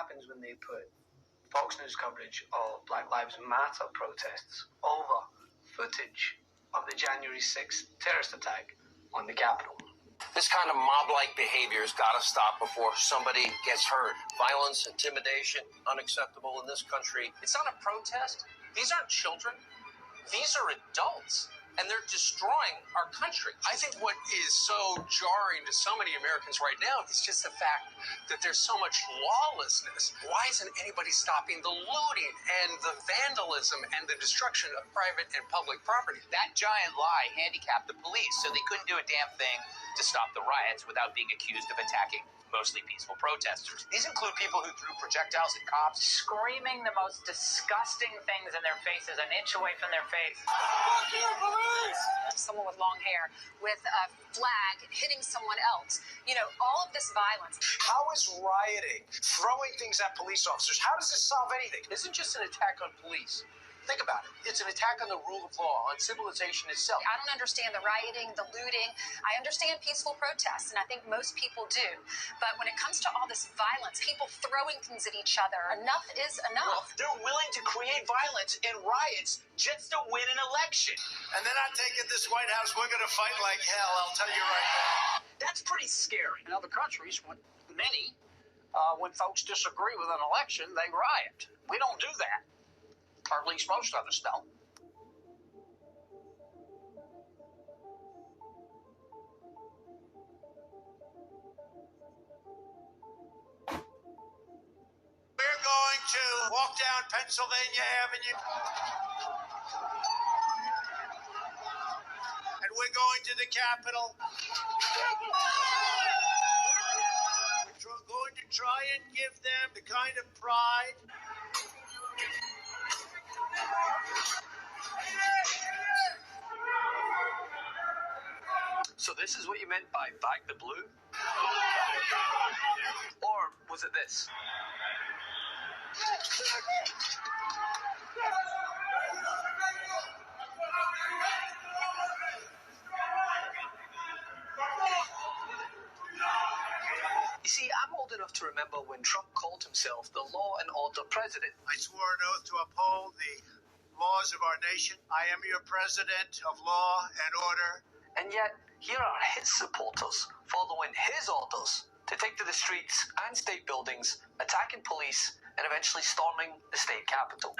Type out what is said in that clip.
happens when they put Fox News coverage of Black Lives Matter protests over footage of the January 6th terrorist attack on the Capitol. This kind of mob-like behavior has got to stop before somebody gets hurt. Violence, intimidation, unacceptable in this country. It's not a protest. These aren't children. These are adults, and they're destroying our country. I think what is so jarring to so many Americans right now is just the fact that there's so much lawlessness. Why isn't anybody stopping the looting and the vandalism and the destruction of private and public property? That giant lie handicapped the police, so they couldn't do a damn thing to stop the riots without being accused of attacking mostly peaceful protesters. These include people who threw projectiles at cops, screaming the most disgusting things in their faces, an inch away from their face. Fuck you, police! Someone with long hair with a flag hitting someone else. You know, all of this violence. How is rioting, throwing things at police officers, how does this solve anything? It isn't just an attack on police. Think about it. It's an attack on the rule of law, on civilization itself. I don't understand the rioting, the looting. I understand peaceful protests, and I think most people do. But when it comes to all this violence, people throwing things at each other, enough is enough. Well, they're willing to create violence and riots just to win an election. And they're not taking this White House. We're going to fight like hell, I'll tell you right now. That's pretty scary. In other countries, when folks disagree with an election, they riot. We don't do that. Or at least most of us don't. We're going to walk down Pennsylvania Avenue. And we're going to the Capitol. We're going to try and give them the kind of pride. So this is what you meant by back the blue? Or was it this? You see, I'm old enough to remember when Trump called himself the law and order president. I swore an oath to uphold the laws of our nation. I am your president of law and order. And yet, here are his supporters following his orders to take to the streets and state buildings, attacking police, and eventually storming the state capitol.